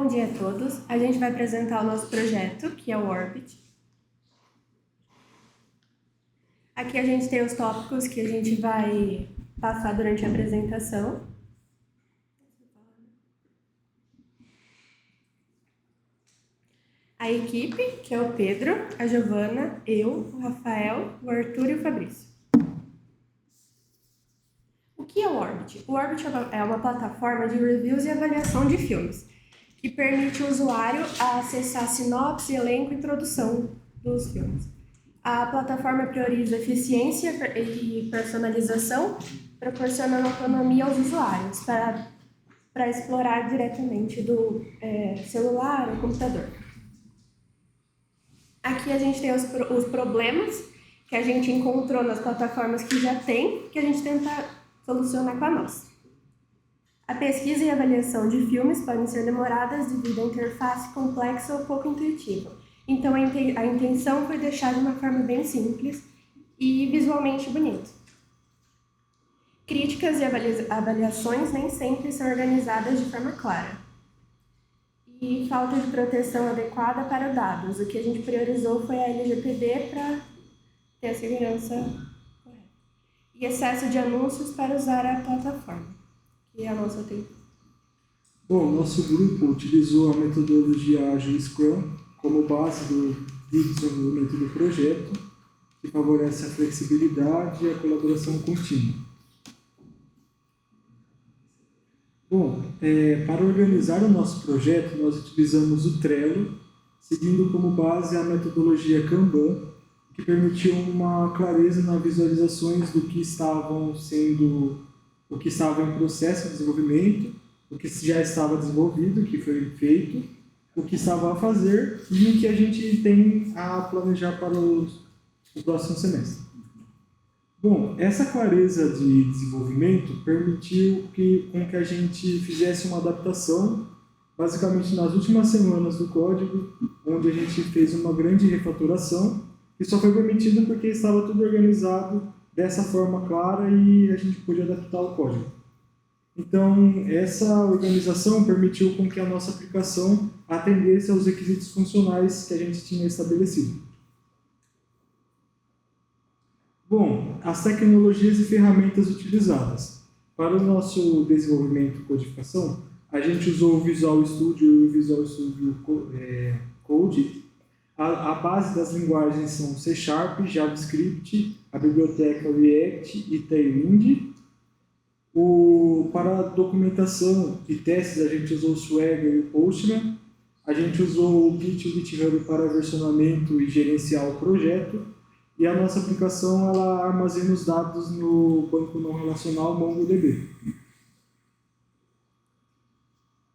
Bom dia a todos. A gente vai apresentar o nosso projeto, que é o Orbit. Aqui a gente tem os tópicos que a gente vai passar durante a apresentação. A equipe, que é o Pedro, a Giovana, eu, o Rafael, o Arthur e o Fabrício. O que é o Orbit? O Orbit é uma plataforma de reviews e avaliação de filmes, que permite o usuário acessar sinopse, elenco e introdução dos filmes. A plataforma prioriza eficiência e personalização, proporcionando autonomia aos usuários para explorar diretamente do celular ou computador. Aqui a gente tem os problemas que a gente encontrou nas plataformas que já tem, que a gente tenta solucionar com a nossa. A pesquisa e avaliação de filmes podem ser demoradas devido à interface complexa ou pouco intuitiva. Então, a intenção foi deixar de uma forma bem simples e visualmente bonita. Críticas e avaliações nem sempre são organizadas de forma clara. E falta de proteção adequada para dados. O que a gente priorizou foi a LGPD para ter a segurança correta. E excesso de anúncios para usar a plataforma. E a nossa tem. Bom, nosso grupo utilizou a metodologia Agile Scrum como base do desenvolvimento do projeto, que favorece a flexibilidade e a colaboração contínua. Bom, para organizar o nosso projeto, nós utilizamos o Trello, seguindo como base a metodologia Kanban, que permitiu uma clareza nas visualizações do que o que estava em processo de desenvolvimento, o que já estava desenvolvido, que foi feito, o que estava a fazer e o que a gente tem a planejar para o próximo semestre. Bom, essa clareza de desenvolvimento permitiu com que a gente fizesse uma adaptação, basicamente nas últimas semanas do código, onde a gente fez uma grande refatoração, que só foi permitida porque estava tudo organizado dessa forma clara e a gente pôde adaptar o código. Então, essa organização permitiu com que a nossa aplicação atendesse aos requisitos funcionais que a gente tinha estabelecido. Bom, as tecnologias e ferramentas utilizadas. Para o nosso desenvolvimento e codificação, a gente usou o Visual Studio e o Visual Studio Code. A base das linguagens são C#, JavaScript, a biblioteca React e Tailwind. Para documentação e testes, a gente usou o Swagger e o Postman. A gente usou o Git e o GitHub para versionamento e gerenciar o projeto. E a nossa aplicação ela armazena os dados no banco não relacional MongoDB.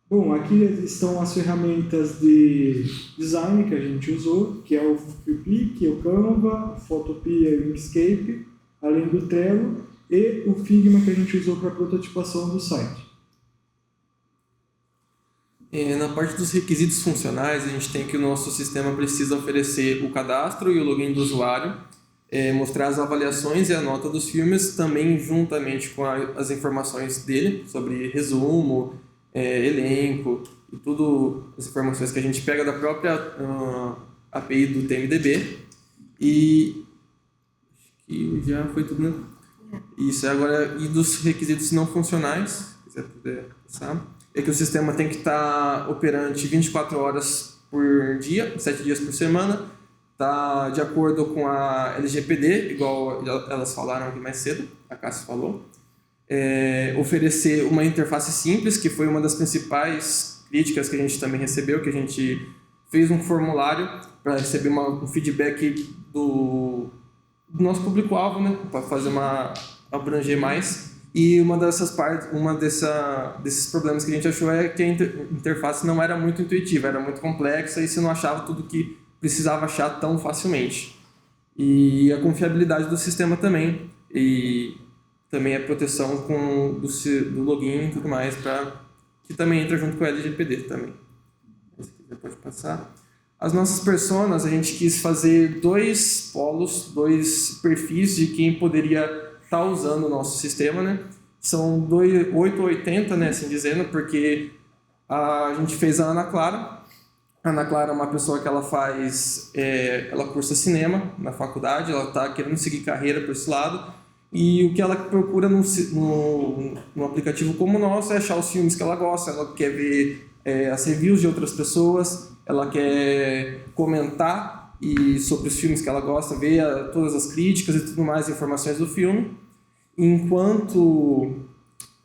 Bom, aqui estão as ferramentas de design que a gente usou, que é o Freepik, o Canva, o Photopea e o Inkscape, além do Trello, e o Figma que a gente usou para a prototipação do site. Na parte dos requisitos funcionais, a gente tem que o nosso sistema precisa oferecer o cadastro e o login do usuário, mostrar as avaliações e a nota dos filmes, também juntamente com as informações dele, sobre resumo, elenco e tudo as informações que a gente pega da própria API do TMDB. E acho que já foi tudo, né? Isso, agora, e dos requisitos não funcionais, se quiser puder passar, é que o sistema tem que estar operante 24 horas por dia, 7 dias por semana, está de acordo com a LGPD, igual elas falaram aqui mais cedo, a Cássia falou. Oferecer uma interface simples, que foi uma das principais críticas que a gente também recebeu, que a gente fez um formulário para receber um feedback do nosso público-alvo, né, para fazer abranger mais. E desses problemas que a gente achou é que a interface não era muito intuitiva, era muito complexa e você não achava tudo que precisava achar tão facilmente. E a confiabilidade do sistema também, e também a proteção do login e tudo mais, que também entra junto com a LGPD também. Se quiser pode passar. As nossas personas, a gente quis fazer 2 polos, 2 perfis de quem poderia estar usando o nosso sistema, né? São 8 ou 80, né, assim dizendo, porque A gente fez a Ana Clara. A Ana Clara é uma pessoa que ela ela cursa cinema na faculdade, ela está querendo seguir carreira por esse lado, e o que ela procura no aplicativo como o nosso é achar os filmes que ela gosta, ela quer ver as reviews de outras pessoas, ela quer comentar sobre os filmes que ela gosta, ver todas as críticas e tudo mais, informações do filme, enquanto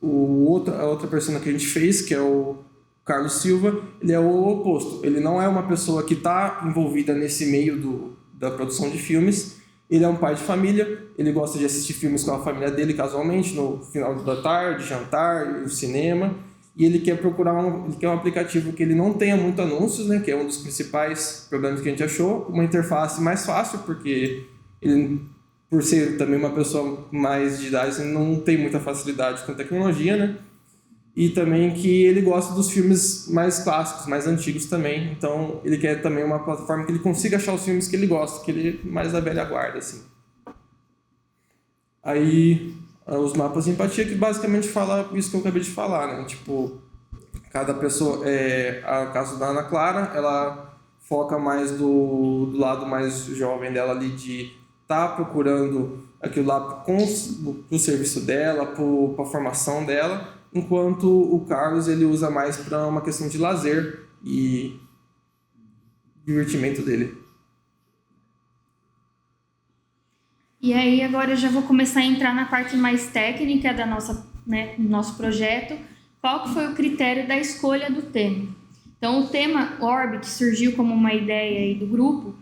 a outra persona que a gente fez, que é o Carlos Silva, ele é o oposto. Ele não é uma pessoa que está envolvida nesse meio da produção de filmes. Ele é um pai de família, ele gosta de assistir filmes com a família dele casualmente, no final da tarde, jantar, cinema. E ele quer ele quer um aplicativo que ele não tenha muito anúncios, né, que é um dos principais problemas que a gente achou. Uma interface mais fácil, porque ele, por ser também uma pessoa mais de idade, ele não tem muita facilidade com tecnologia, né? E também que ele gosta dos filmes mais clássicos, mais antigos também. Então, ele quer também uma plataforma que ele consiga achar os filmes que ele gosta, que ele é mais da velha guarda, assim. Aí, os mapas de empatia, que basicamente fala isso que eu acabei de falar, né? Tipo, cada pessoa... a caso da Ana Clara, ela foca mais do lado mais jovem dela ali, de estar procurando aquilo lá pro serviço dela, pra formação dela, enquanto o Carlos ele usa mais para uma questão de lazer e divertimento dele. E aí agora eu já vou começar a entrar na parte mais técnica da do nosso projeto. Qual que foi o critério da escolha do tema? Então o tema Orbit surgiu como uma ideia aí do grupo,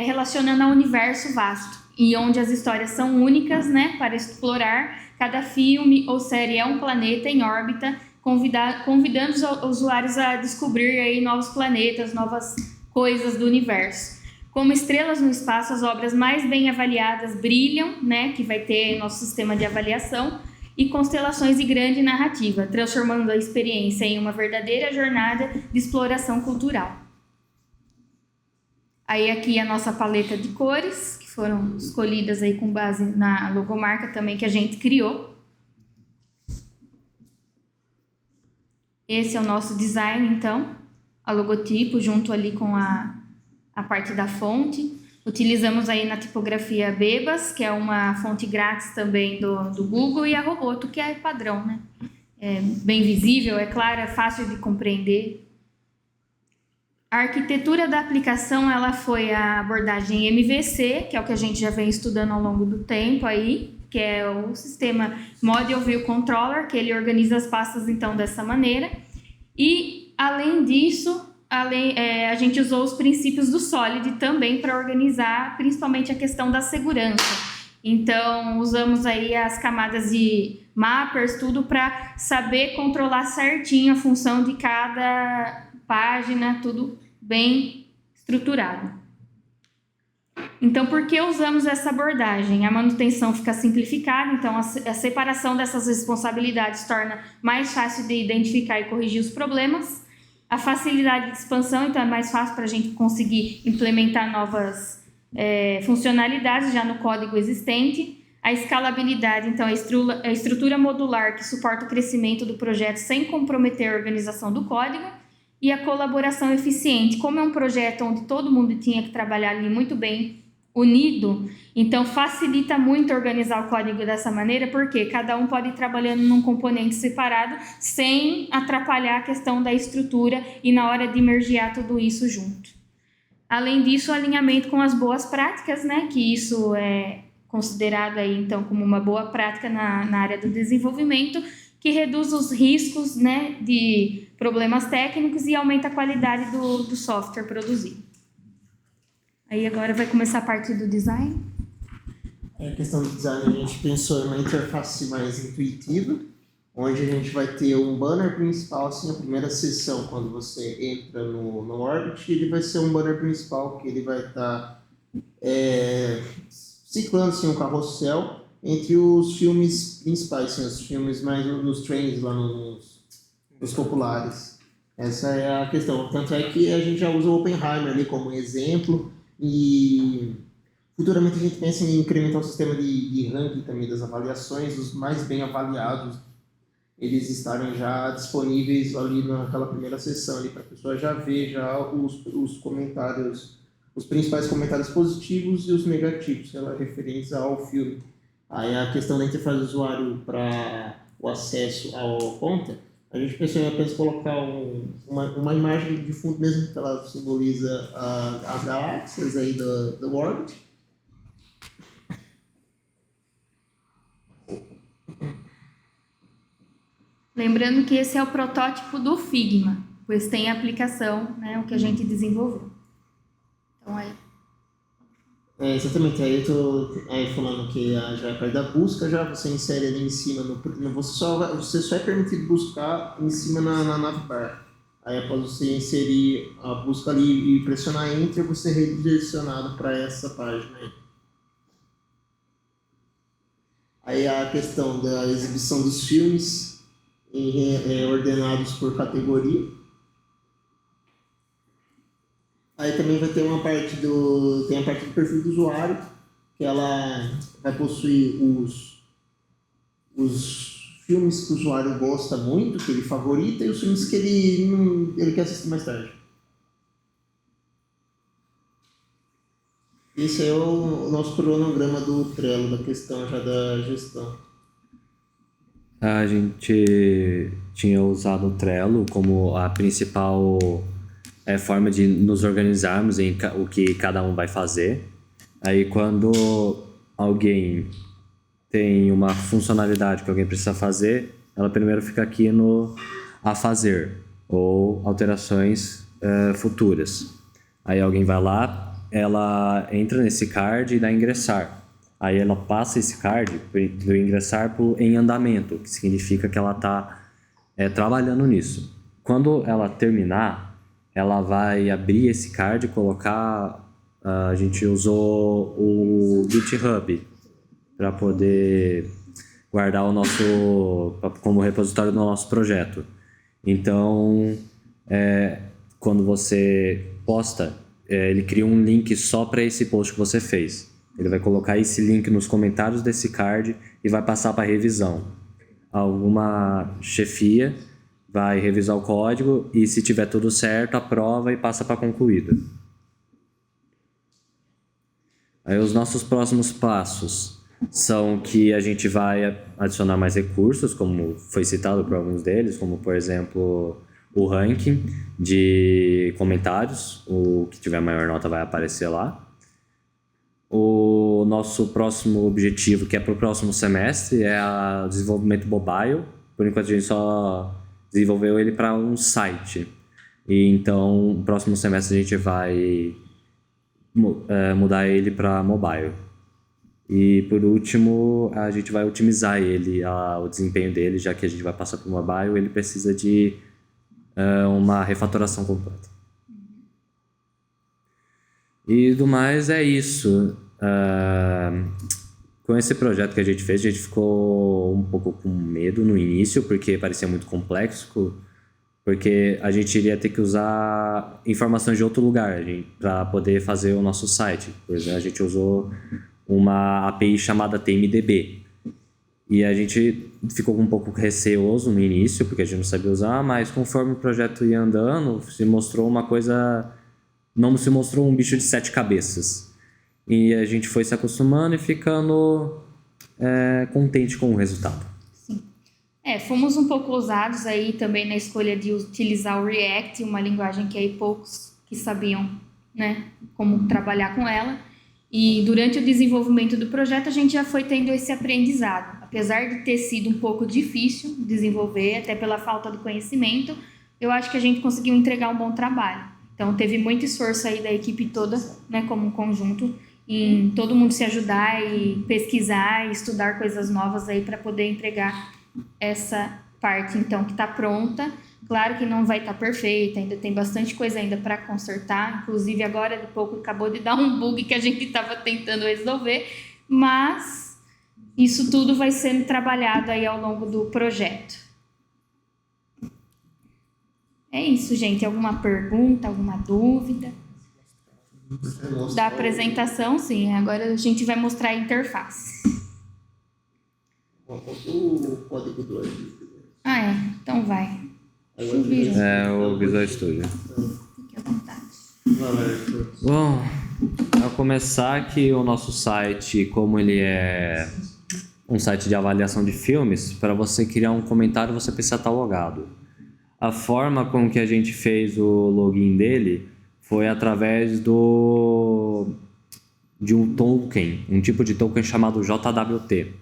relacionando ao universo vasto, e onde as histórias são únicas, né, para explorar. Cada filme ou série é um planeta em órbita, convidando os usuários a descobrir aí novos planetas, novas coisas do universo. Como estrelas no espaço, as obras mais bem avaliadas brilham, né, que vai ter nosso sistema de avaliação, e constelações de grande narrativa, transformando a experiência em uma verdadeira jornada de exploração cultural. Aí aqui a nossa paleta de cores, que foram escolhidas aí com base na logomarca também que a gente criou. Esse é o nosso design, então, a logotipo junto ali com a parte da fonte. Utilizamos aí na tipografia Bebas, que é uma fonte grátis também do Google, e a Roboto, que é padrão, né? É bem visível, é claro, é fácil de compreender. A arquitetura da aplicação, ela foi a abordagem MVC, que é o que a gente já vem estudando ao longo do tempo aí, que é o sistema Model View Controller, que ele organiza as pastas então dessa maneira. E, além disso, a gente usou os princípios do Solid também para organizar principalmente a questão da segurança. Então, usamos aí as camadas de mappers, tudo para saber controlar certinho a função de cada página, tudo bem estruturado. Então, por que usamos essa abordagem? A manutenção fica simplificada, então a separação dessas responsabilidades torna mais fácil de identificar e corrigir os problemas. A facilidade de expansão, então é mais fácil para a gente conseguir implementar novas funcionalidades já no código existente. A escalabilidade, então a estrutura modular que suporta o crescimento do projeto sem comprometer a organização do código. E a colaboração eficiente. Como é um projeto onde todo mundo tinha que trabalhar ali muito bem unido, então facilita muito organizar o código dessa maneira, porque cada um pode ir trabalhando num componente separado sem atrapalhar a questão da estrutura e na hora de mergear tudo isso junto. Além disso, o alinhamento com as boas práticas, né, que isso é considerado aí, então, como uma boa prática na área do desenvolvimento, que reduz os riscos, né, de problemas técnicos e aumenta a qualidade do software produzido. Aí agora vai começar a parte do design. A questão do design, a gente pensou em uma interface mais intuitiva, onde a gente vai ter um banner principal, assim, a primeira sessão, quando você entra no Orbit, ele vai ser um banner principal, que ele vai estar ciclando assim, um carrossel entre os filmes principais, assim, os filmes mais nos trends, lá nos populares. Essa é a questão. Tanto é que a gente já usa o Oppenheimer ali como exemplo, e futuramente a gente pensa em incrementar o sistema de ranking também das avaliações, os mais bem avaliados eles estarem já disponíveis ali naquela primeira sessão, para a pessoa já ver já os comentários, os principais comentários positivos e os negativos referentes ao filme. Aí a questão da interface do usuário para o acesso à conta, a gente pensou apenas colocar uma imagem de fundo mesmo, que ela simboliza as galáxias aí do Orbit. Lembrando que esse é o protótipo do Figma, pois tem a aplicação, né, o que a gente desenvolveu. Então, exatamente, aí eu tô falando que já a parte da busca, já você insere ali em cima, você só é permitido buscar em cima na navbar. Aí após você inserir a busca ali e pressionar Enter, você é redirecionado para essa página aí. Aí a questão da exibição dos filmes ordenados por categoria. Aí também vai ter a parte do perfil do usuário, que ela vai possuir os filmes que o usuário gosta muito, que ele favorita, e os filmes que ele quer assistir mais tarde. Esse é o nosso cronograma do Trello, da questão já da gestão. A gente tinha usado o Trello como a principal forma de nos organizarmos em o que cada um vai fazer. Aí quando alguém tem uma funcionalidade que alguém precisa fazer, ela primeiro fica aqui no a fazer ou alterações futuras. Aí alguém vai lá, ela entra nesse card e dá ingressar. Aí ela passa esse card do ingressar em andamento, que significa que ela está trabalhando nisso. Quando ela terminar, ela vai abrir esse card e colocar... a gente usou o GitHub para poder guardar o nosso... como repositório do nosso projeto. Então, quando você posta, ele cria um link só para esse post que você fez. Ele vai colocar esse link nos comentários desse card e vai passar para revisão. Alguma chefia vai revisar o código e, se tiver tudo certo, aprova e passa para concluído. Aí os nossos próximos passos são que a gente vai adicionar mais recursos, como foi citado por alguns deles, como, por exemplo, o ranking de comentários. O que tiver maior nota vai aparecer lá. O nosso próximo objetivo, que é para o próximo semestre, é o desenvolvimento mobile. Por enquanto a gente só desenvolveu ele para um site. E então, no próximo semestre a gente vai mudar ele para mobile. E por último, a gente vai otimizar ele, o desempenho dele, já que a gente vai passar para o mobile, ele precisa de uma refatoração completa. E do mais é isso. Com esse projeto que a gente fez, a gente ficou um pouco com medo no início, porque parecia muito complexo, porque a gente iria ter que usar informações de outro lugar para poder fazer o nosso site. Por exemplo, a gente usou uma API chamada TMDB. E a gente ficou um pouco receoso no início, porque a gente não sabia usar, mas conforme o projeto ia andando, se mostrou uma coisa... não se mostrou um bicho de 7 cabeças. E a gente foi se acostumando e ficando contente com o resultado. Sim. Fomos um pouco ousados aí também na escolha de utilizar o React, uma linguagem que aí poucos que sabiam, né, como trabalhar com ela. E durante o desenvolvimento do projeto a gente já foi tendo esse aprendizado. Apesar de ter sido um pouco difícil desenvolver, até pela falta do conhecimento, eu acho que a gente conseguiu entregar um bom trabalho. Então, teve muito esforço aí da equipe toda, né, como um conjunto, em todo mundo se ajudar e pesquisar e estudar coisas novas aí para poder entregar essa parte, então, que está pronta. Claro que não vai estar perfeita, ainda tem bastante coisa ainda para consertar. Inclusive, agora de pouco acabou de dar um bug que a gente estava tentando resolver, mas isso tudo vai sendo trabalhado aí ao longo do projeto. É isso, gente. Alguma pergunta, alguma dúvida? Da apresentação, sim. Agora a gente vai mostrar a interface. O código do arquivo. Ah, é. Então vai. Agora o Visual. É o Visual Studio. Fique à vontade. Vai lá, Arthur. Bom, a começar que o nosso site, como ele é um site de avaliação de filmes, para você criar um comentário você precisa estar logado. A forma com que a gente fez o login dele foi através de um token, um tipo de token chamado JWT,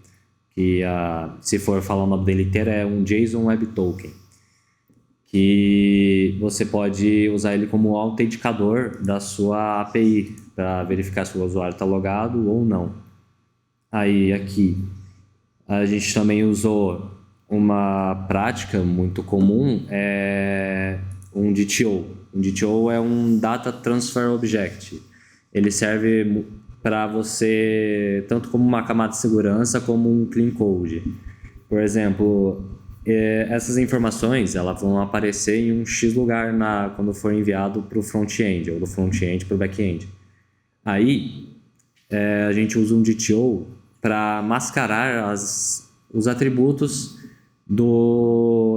que se for falar o nome dele inteiro é um JSON Web Token, que você pode usar ele como autenticador da sua API para verificar se o usuário está logado ou não. Aí aqui a gente também usou uma prática muito comum, um DTO. Um DTO é um Data Transfer Object. Ele serve para você, tanto como uma camada de segurança, como um clean code. Por exemplo, essas informações elas vão aparecer em um X lugar quando for enviado para o front-end, ou do front-end para o back-end. Aí, a gente usa um DTO para mascarar os atributos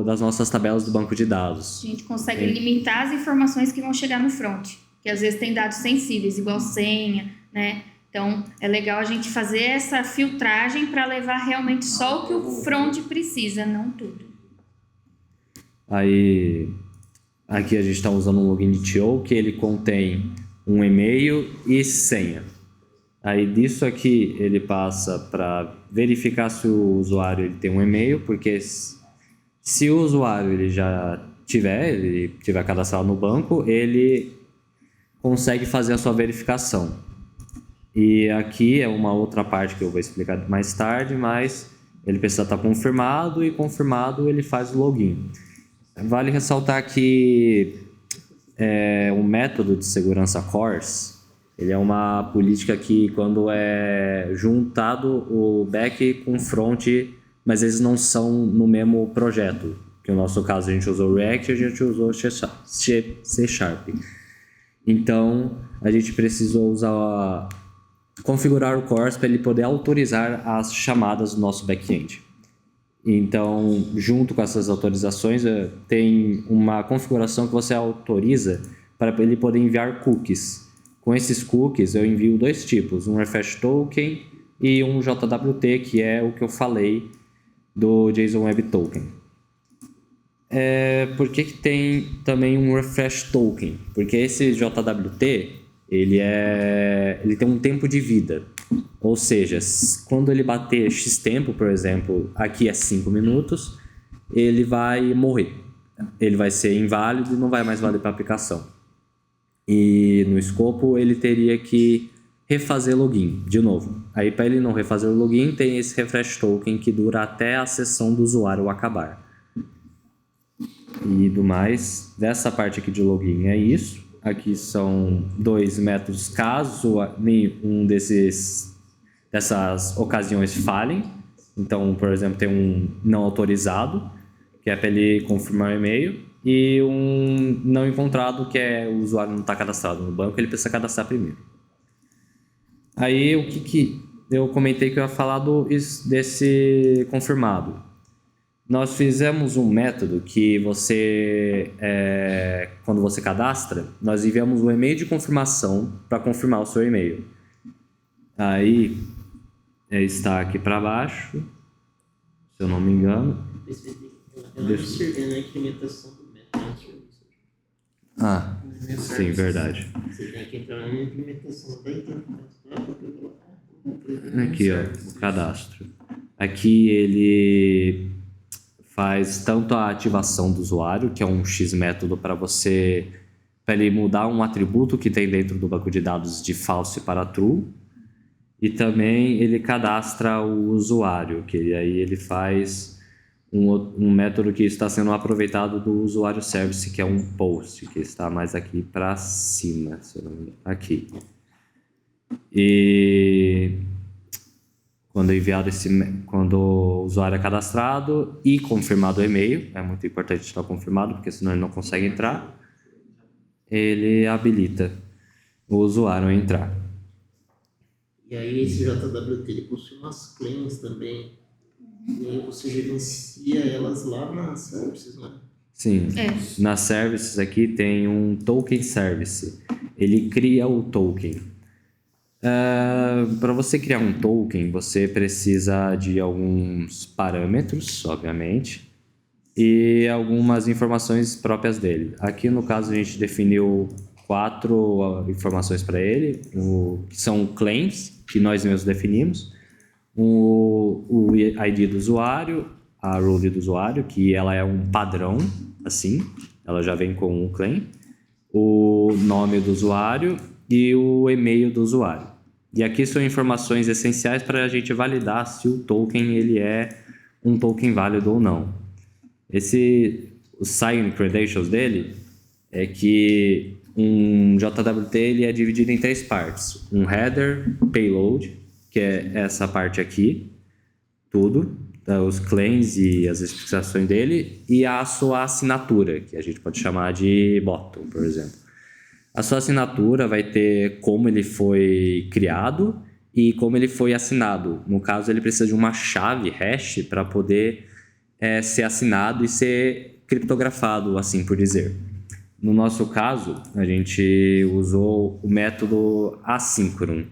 das nossas tabelas do banco de dados. A gente consegue limitar as informações que vão chegar no front, que às vezes tem dados sensíveis, igual senha, né? Então, é legal a gente fazer essa filtragem para levar realmente só o que o front precisa, não tudo. Aí, aqui a gente está usando um login DTO que ele contém um e-mail e senha. Aí disso aqui ele passa para verificar se o usuário ele tem um e-mail, porque se o usuário ele tiver cadastrado no banco, ele consegue fazer a sua verificação. E aqui é uma outra parte que eu vou explicar mais tarde, mas ele precisa estar confirmado e confirmado ele faz o login. Vale ressaltar que o método de segurança CORS, ele é uma política que quando é juntado o back com o front, mas eles não são no mesmo projeto. Que no nosso caso a gente usou React e a gente usou C Sharp. Então a gente precisou configurar o CORS para ele poder autorizar as chamadas do nosso back-end. Então, junto com essas autorizações, tem uma configuração que você autoriza para ele poder enviar cookies. Com esses cookies, eu envio dois tipos, um refresh token e um JWT, que é o que eu falei do JSON Web Token. Por que tem também um refresh token? Porque esse JWT ele tem um tempo de vida. Ou seja, quando ele bater X tempo, por exemplo, aqui é 5 minutos, ele vai morrer. Ele vai ser inválido e não vai mais valer para a aplicação. E no escopo ele teria que refazer login de novo. Aí para ele não refazer o login, tem esse refresh token que dura até a sessão do usuário acabar. E do mais, dessa parte aqui de login é isso. Aqui são dois métodos caso nenhum dessas ocasiões falhem. Então, por exemplo, tem um não autorizado, que é para ele confirmar o e-mail, e um não encontrado, que é o usuário não está cadastrado no banco, ele precisa cadastrar primeiro. Aí, o que eu comentei que eu ia falar desse confirmado. Nós fizemos um método que quando você cadastra, nós enviamos um e-mail de confirmação para confirmar o seu e-mail. Aí, está aqui para baixo, se eu não me engano. Eu não observei na implementação do método. Ah, sim, verdade. Você tem que entrar na implementação da interface. Aqui, ó, o cadastro. Aqui ele faz tanto a ativação do usuário, que é um X método para ele mudar um atributo que tem dentro do banco de dados de false para true, e também ele cadastra o usuário, que aí ele faz um método que está sendo aproveitado do usuário service, que é um post, que está mais aqui para cima, se eu não me engano, aqui. E quando o usuário é cadastrado e confirmado o e-mail, é muito importante estar confirmado, porque senão ele não consegue entrar, ele habilita o usuário a entrar. E aí esse JWT ele possui umas claims também. E aí você gerencia elas lá na services, né? Sim. É. Nas services aqui tem um token service. Ele cria o token. Para você criar um token, você precisa de alguns parâmetros, obviamente, e algumas informações próprias dele. Aqui, no caso, a gente definiu 4 informações para ele, que são claims, que nós mesmos definimos, o ID do usuário, a role do usuário, que ela é um padrão, assim, ela já vem com um claim, o nome do usuário e o e-mail do usuário. E aqui são informações essenciais para a gente validar se o token ele é um token válido ou não. O sign credentials dele é que um JWT ele é dividido em 3 partes. Um header, payload, que é essa parte aqui, tudo, os claims e as explicações dele, e a sua assinatura, que a gente pode chamar de bottom, por exemplo. A sua assinatura vai ter como ele foi criado e como ele foi assinado. No caso, ele precisa de uma chave hash para poder ser assinado e ser criptografado, assim por dizer. No nosso caso, a gente usou o método assíncrono,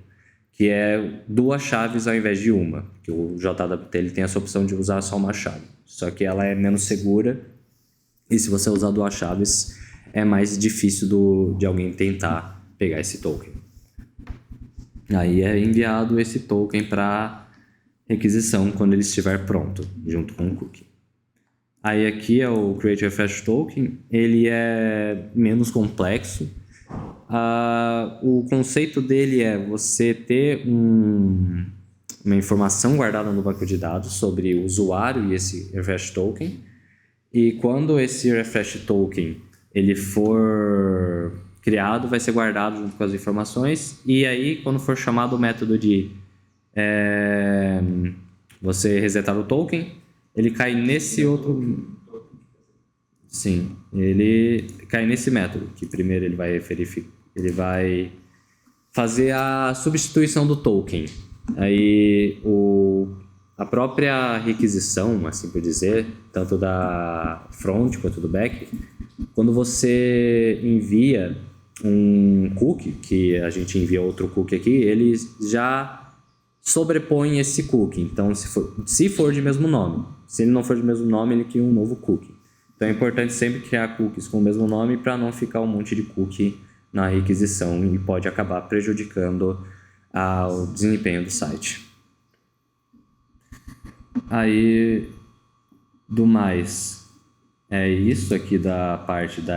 que é 2 chaves ao invés de uma. Porque o JWT ele tem essa opção de usar só uma chave. Só que ela é menos segura e se você usar 2 chaves, é mais difícil de alguém tentar pegar esse token. Aí é enviado esse token para requisição quando ele estiver pronto, junto com o cookie. Aí aqui é o Create Refresh Token, ele é menos complexo. O conceito dele é você ter uma informação guardada no banco de dados sobre o usuário e esse Refresh Token. E quando esse Refresh Token ele for criado, vai ser guardado junto com as informações. E aí, quando for chamado o método de você resetar o token, ele cai nesse outro... Sim, ele cai nesse método, que primeiro ele vai fazer a substituição do token. Aí a própria requisição, assim por dizer, tanto da front quanto do back, quando você envia um cookie, que a gente envia outro cookie aqui, ele já sobrepõe esse cookie. Então, se for de mesmo nome. Se ele não for de mesmo nome, ele cria um novo cookie. Então, é importante sempre criar cookies com o mesmo nome para não ficar um monte de cookie na requisição e pode acabar prejudicando o desempenho do site. Aí, do mais, é isso aqui da parte da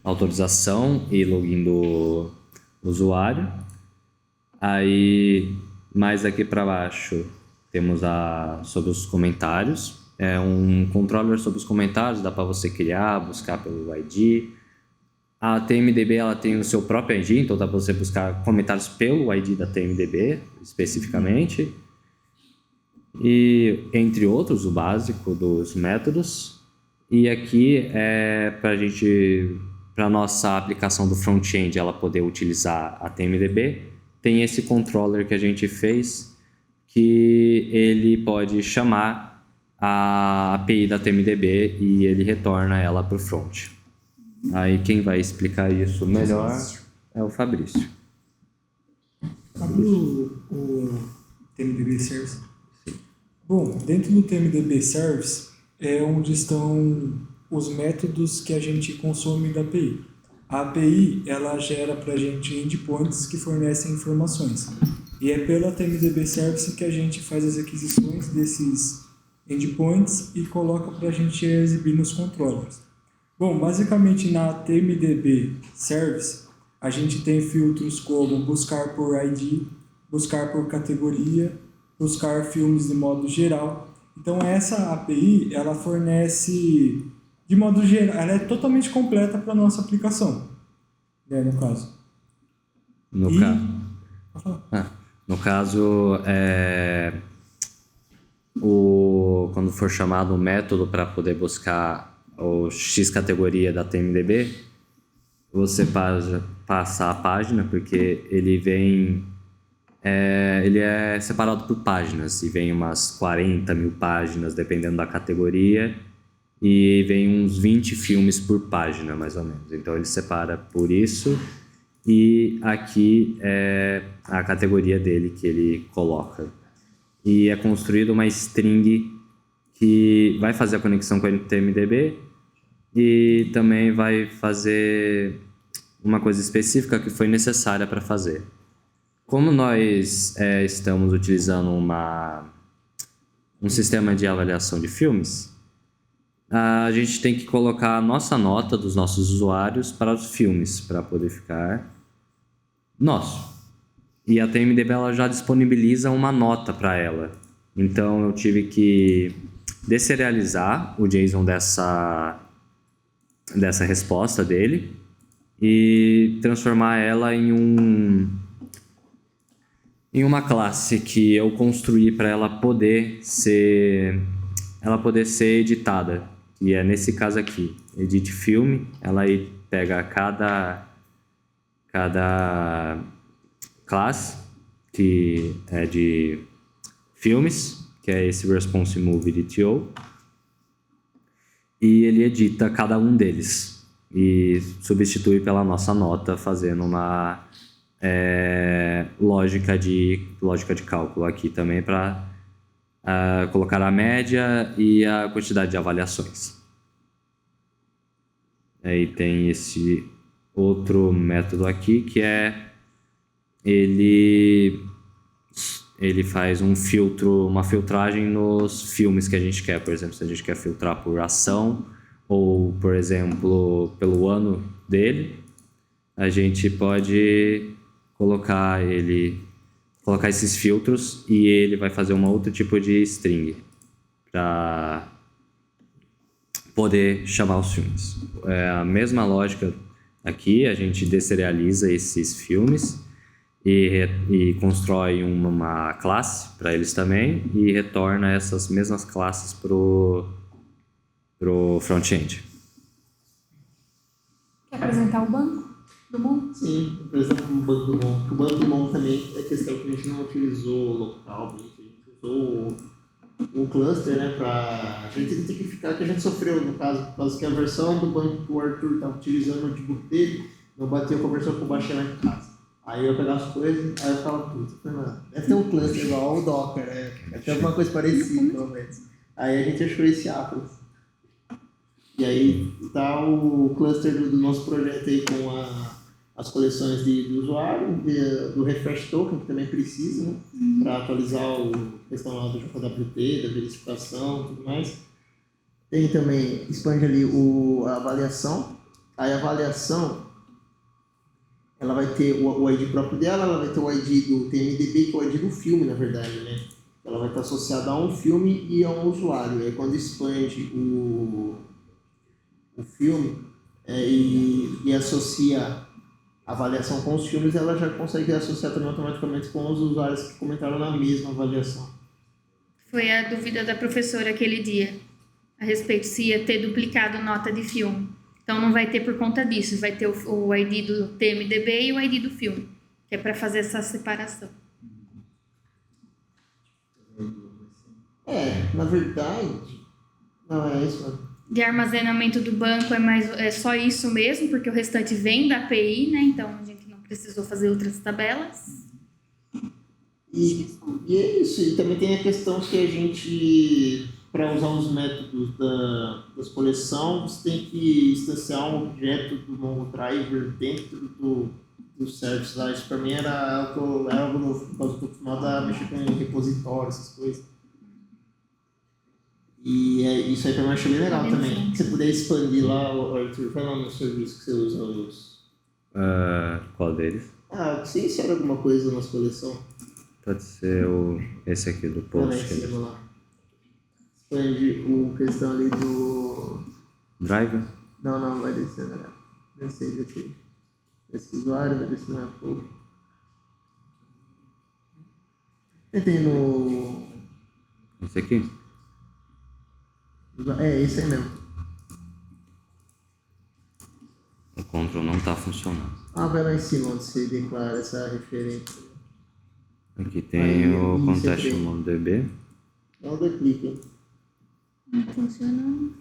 autorização e login do usuário. Aí, mais aqui para baixo, temos sobre os comentários. É um controller sobre os comentários, dá para você criar, buscar pelo ID. A TMDB ela tem o seu próprio ID, então dá para você buscar comentários pelo ID da TMDB, especificamente. E, entre outros, o básico dos métodos. E aqui é para a nossa aplicação do front-end ela poder utilizar a TMDB, tem esse controller que a gente fez, que ele pode chamar a API da TMDB e ele retorna ela para o front. Aí quem vai explicar isso melhor é o Fabrício. Abre o TMDB Service. Bom, dentro do TMDB Service é onde estão os métodos que a gente consome da API. A API ela gera para a gente endpoints que fornecem informações. E é pela TMDB Service que a gente faz as aquisições desses endpoints e coloca para a gente exibir nos controllers. Bom, basicamente na TMDB Service a gente tem filtros como buscar por ID, buscar por categoria, buscar filmes de modo geral. Então essa API ela fornece de modo geral, ela é totalmente completa para a nossa aplicação, né, no caso. No caso, quando for chamado um método para poder buscar o X categoria da TMDB, você passa a página, porque ele vem ele é separado por páginas e vem umas 40 mil páginas, dependendo da categoria, e vem uns 20 filmes por página, mais ou menos. Então ele separa por isso, e aqui é a categoria dele que ele coloca. E é construída uma string que vai fazer a conexão com o NTMDB e também vai fazer uma coisa específica que foi necessária para fazer. Como nós estamos utilizando um sistema de avaliação de filmes, a gente tem que colocar a nossa nota dos nossos usuários para os filmes, para poder ficar nosso. E a TMDB ela já disponibiliza uma nota para ela. Então eu tive que deserializar o JSON dessa resposta dele e transformar ela em uma classe que eu construí para ela poder ser editada. E é nesse caso aqui, edit filme, ela aí pega cada classe que é de filmes, que é esse response move edito, e ele edita cada um deles e substitui pela nossa nota, fazendo uma lógica de cálculo aqui também para colocar a média e a quantidade de avaliações. Aí tem esse outro método aqui que ele faz uma filtragem nos filmes que a gente quer. Por exemplo, se a gente quer filtrar por ação ou, por exemplo, pelo ano dele, a gente pode colocar esses filtros e ele vai fazer um outro tipo de string para poder chamar os filmes. É a mesma lógica aqui, a gente deserializa esses filmes e constrói uma classe para eles também e retorna essas mesmas classes pro front-end. Quer apresentar o banco do Mon? Sim, apresentar o banco do Mon. O banco do Mon também é questão que a gente não utilizou localmente, a gente usou o cluster, né, pra a gente identificar que a gente sofreu, no caso, por causa que a versão do banco que o Arthur estava utilizando no notebook dele não bateu com a versão que eu baixei lá em casa. Aí eu pegava as coisas, aí eu ficava puto. Deve ter um cluster igual ao Docker, né? Deve ter alguma coisa parecida, pelo menos. Aí a gente achou esse Atlas. E aí tá o cluster do nosso projeto aí com as coleções do usuário, do refresh token, que também precisa, né? Para atualizar a questão lá do JWT, da verificação e tudo mais. Tem também, expande ali a avaliação. Aí a avaliação, ela vai ter o ID próprio dela, ela vai ter o ID do TMDB, que é o ID do filme, na verdade, né? Ela vai estar associada a um filme e a um usuário. E aí quando expande o filme e associa a avaliação com os filmes, ela já consegue associar também automaticamente com os usuários que comentaram na mesma avaliação. Foi a dúvida da professora aquele dia, a respeito se ia ter duplicado nota de filme. Então não vai ter por conta disso, vai ter o ID do TMDB e o ID do filme, que é para fazer essa separação. Na verdade, não é isso, mano. De armazenamento do banco é só isso mesmo, porque o restante vem da API, né? Então a gente não precisou fazer outras tabelas. E é isso, e também tem a questão que a gente, para usar os métodos das coleção, você tem que instanciar um objeto do Mongo Driver dentro do service lá. Isso para mim era algo novo, por causa que eu tô acostumado a mexer com repositório, essas coisas. E isso aí pra mim eu achei bem legal também. Se você puder expandir lá, Arthur, vai lá no serviço que você usa os... Qual deles? Se insere alguma coisa na nossa coleção. Pode ser esse aqui do post. Vamos lá. Expande o questão ali do... Driver? Não vai descer, né? Descer aqui. Esse usuário vai descer na pouco. Tem no... Esse aqui? Esse aí mesmo. O control não está funcionando. Vai lá em cima onde você declara essa referência. Aqui tem Aí, o isso Contest aqui. MongoDB. Não dê clique, hein? Não funciona.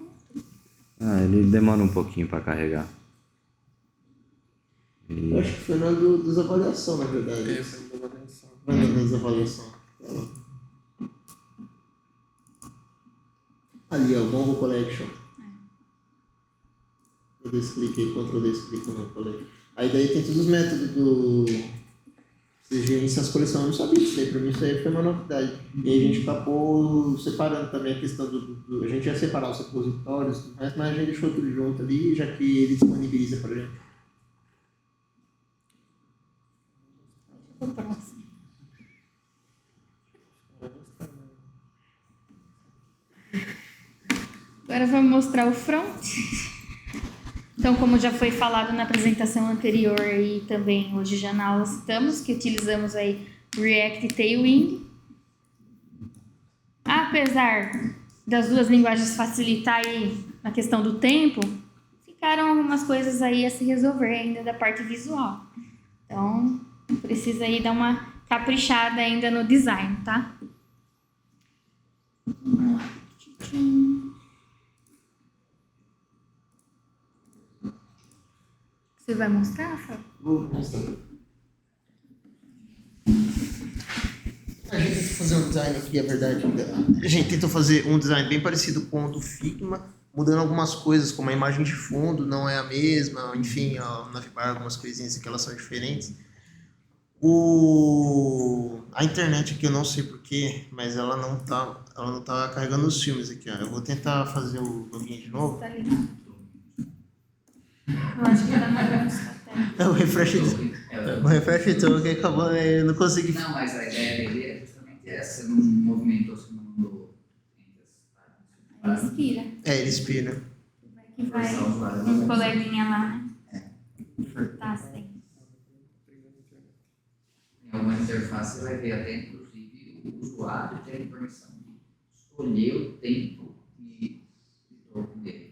Ah, ele demora um pouquinho para carregar. Eu acho que foi na desavaliação, na verdade. É, foi uma avaliação. Vai na desavaliação. Ali, ó, Mongo Collection. Eu descliquei, Ctrl desclique no Collection. Aí daí tem todos os métodos do... Você gerencia as coleções, eu não sabia disso aí, pra mim isso aí foi uma novidade. E aí a gente acabou separando também a questão a gente ia separar os repositórios e tudo mais, mas a gente deixou tudo junto ali, já que ele disponibiliza pra gente. O próximo. Agora vamos mostrar o front. Então, como já foi falado na apresentação anterior e também hoje já na aula citamos, que utilizamos aí React e Tailwind. Apesar das duas linguagens facilitar aí na questão do tempo, ficaram algumas coisas aí a se resolver ainda da parte visual. Então, precisa aí dar uma caprichada ainda no design, tá? Vamos lá. Você vai mostrar, Fábio? Vou mostrar. A gente tentou fazer um design aqui, é verdade. A gente tentou fazer um design bem parecido com o do Figma, mudando algumas coisas, como a imagem de fundo não é a mesma, enfim, a navbar, algumas coisinhas que elas são diferentes. A internet aqui eu não sei porquê, mas ela não tá carregando os filmes aqui, ó. Eu vou tentar fazer o login de novo. Tá ligado? Eu acho que tá mais O refresh então que acabou, eu não consegui. Não, mas a ideia dele é justamente essa, não movimentou se não mudou entre as Ele inspira. Ele inspira. Vai que vai um coleguinha lá, né? Tá, sim. Em alguma interface você vai ver até inclusive o usuário tem permissão de escolher o tempo de retorno dele.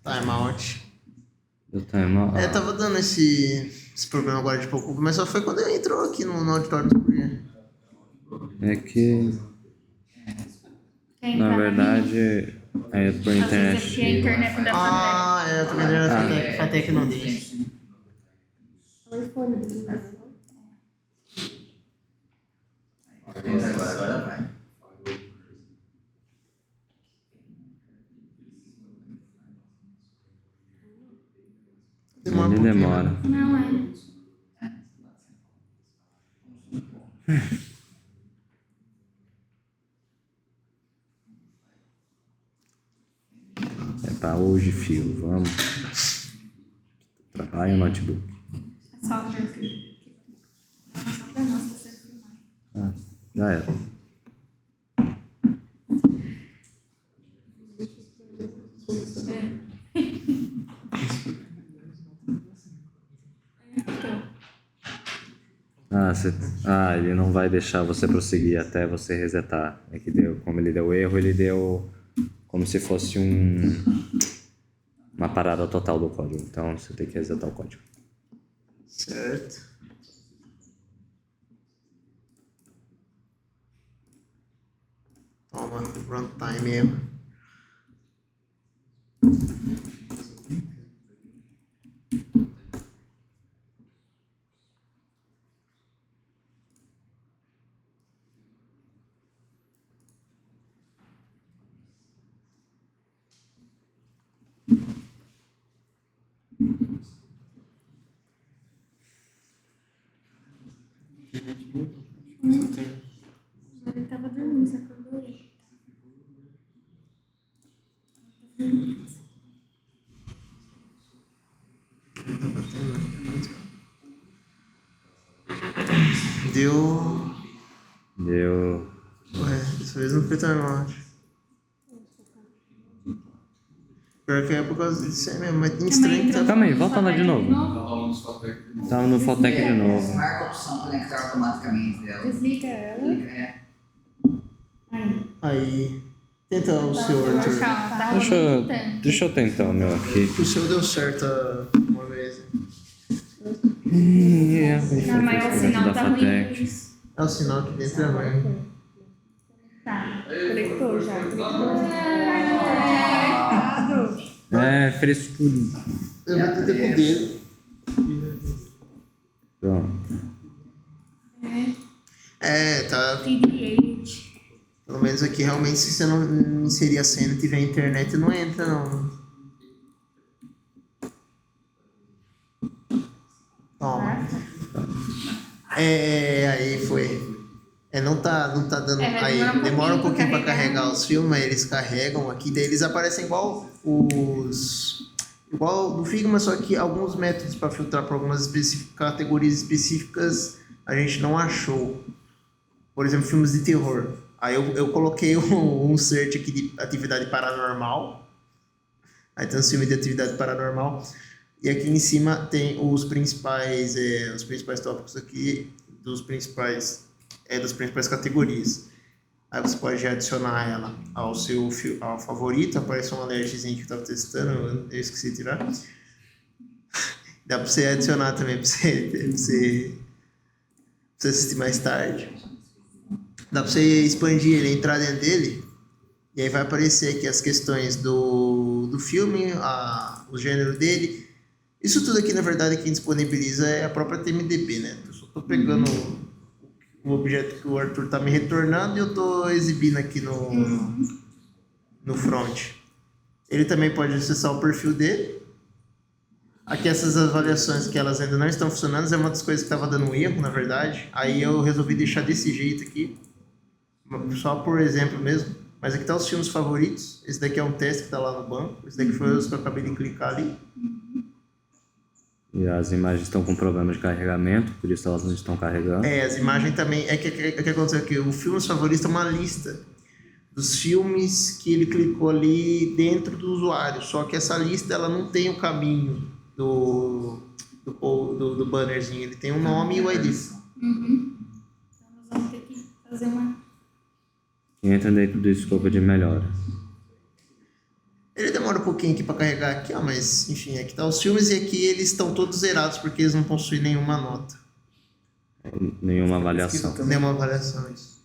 Timeout. Do timeout. Tava dando esse problema agora de pouco, mas só foi quando ele entrou aqui no auditório do Coreia. É que, Quem na tá verdade, é por Às vezes internet. aqui a internet da Fatec. Eu tô vendendo a Fatec não deixa. Agora vai. Demora um Ele pouquinho, demora. né? Não é. É pra hoje, filho. Vamos. Trabalha o notebook. É só pra nós você filmar. Já era. Ele não vai deixar você prosseguir até você resetar. É que como ele deu erro, ele deu como se fosse uma parada total do código. Então você tem que resetar o código. Certo. Toma, runtime erro. Ele tava dormindo, você acordou ele. Deu. Deu. Dessa vez não foi timeout. Pior que é por causa disso aí mesmo, mas tem estranho que tá. Calma aí, volta lá de novo. Vamos software. Tava no Fotec de novo. Marca a opção conectar automaticamente dela. Desliga ela. É. Aí. Tenta o seu, Arthur. Calma, tá rolando tanto. Deixa eu tentar o meu aqui. O seu deu certo uma vez. Né? Ah, mas o sinal tá ruim. É o sinal que dentro é ruim. Tá. Conectou já. Frescura. Eu vou ter com o dedo. Pronto. Tá. TDH. Pelo menos aqui realmente se você não inserir a senha e tiver internet, não entra não. Toma. Aí foi. Não tá dando. Vai Aí demora um pouquinho pra carregar. carregar os filmes, aí eles carregam aqui, daí eles aparecem igual do Figma, só que alguns métodos para filtrar para algumas categorias específicas a gente não achou. Por exemplo, filmes de terror. Aí eu coloquei um search aqui de atividade paranormal. Aí tem um filme de atividade paranormal. E aqui em cima tem os principais tópicos aqui das principais categorias. Aí você pode adicionar ela ao favorito. Aparece um alertzinho que eu estava testando, eu esqueci de tirar. Dá para você adicionar também para você assistir mais tarde. Dá para você expandir ele, entrar dentro dele, e aí vai aparecer aqui as questões do filme, o gênero dele. Isso tudo aqui, na verdade, quem disponibiliza é a própria TMDB, né? Eu só estou pegando o objeto que o Arthur está me retornando e eu estou exibindo aqui no front. Ele também pode acessar o perfil dele. Aqui essas avaliações que elas ainda não estão funcionando, é uma das coisas que estava dando erro, na verdade. Aí eu resolvi deixar desse jeito aqui, só por exemplo mesmo. Mas aqui tá os filmes favoritos. Esse daqui é um teste que tá lá no banco. Esse daqui foi os que eu acabei de clicar ali. E as imagens estão com problema de carregamento, por isso elas não estão carregando. As imagens também. Que aconteceu aqui? O filmes favoritos é uma lista dos filmes que ele clicou ali dentro do usuário. Só que essa lista ela não tem o caminho do bannerzinho. Ele tem um nome e o ID. Então nós vamos ter que fazer uma... Entra dentro do escopo de melhora. Ele demora um pouquinho aqui para carregar aqui, mas enfim, aqui tá os filmes e aqui eles estão todos zerados porque eles não possuem nenhuma nota. Nenhuma avaliação. Nenhuma avaliação, isso.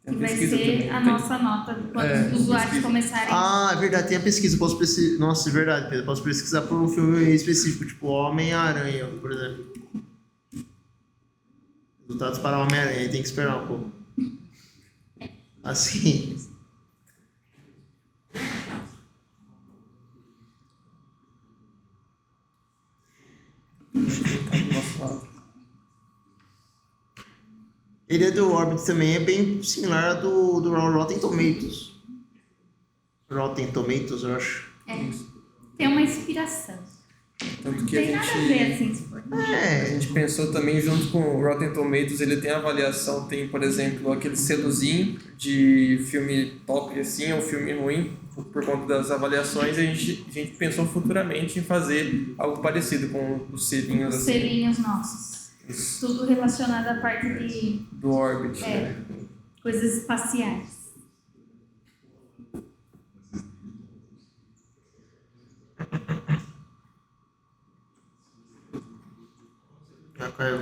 Que vai ser a nossa nota quando os usuários começarem. É verdade, tem a pesquisa. Posso pesquisar. Nossa, é verdade, Pedro. Posso pesquisar por um filme específico, tipo Homem-Aranha, por exemplo. Resultados para Homem-Aranha, aí tem que esperar um pouco. Assim. Ele é do Orbit também, é bem similar a do Rotten Tomatoes. Rotten Tomatoes, eu acho. Tem uma inspiração. Tanto Não que tem nada a ver, assim, se for. a gente pensou também junto com o Rotten Tomatoes, ele tem avaliação, tem, por exemplo, aquele selozinho de filme top, assim, ou filme ruim, por conta das avaliações, e a gente pensou futuramente em fazer algo parecido com os selinhos, Os assim, selinhos nossos. Tudo relacionado à parte de do Orbit. coisas espaciais. Já caiu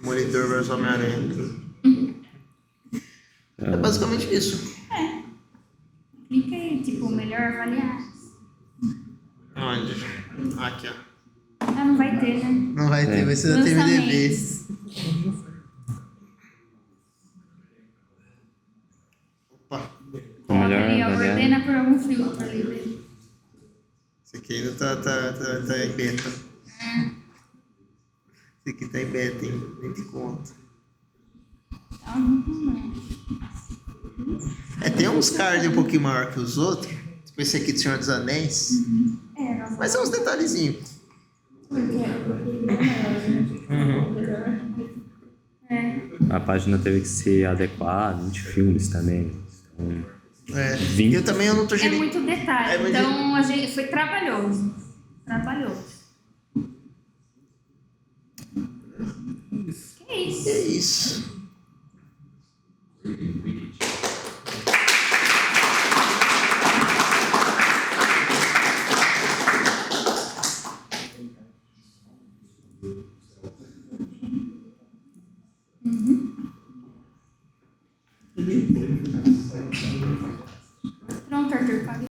Monitor vs Homem-Aranha. É basicamente isso. Clica aí, tipo, melhor avaliar. Onde? Aqui, ó. Não vai ter, né? Não vai ter, vai ser da TMDB. Lançamentos. Opa, Coloca ali, ó, ordena por algum filtro ali dele. esse aqui ainda tá em beta. Esse aqui tá em beta, hein? Nem te conto. Tem uns cards um pouquinho maior que os outros. Tipo esse aqui do Senhor dos Anéis. Mas são uns detalhezinhos. A página teve que se adequar, 20 filmes também. Então, 20. Eu também não tô É gerando. muito detalhe, então a gente foi trabalhoso. Que isso? É isso. Pronto, Arthur, pode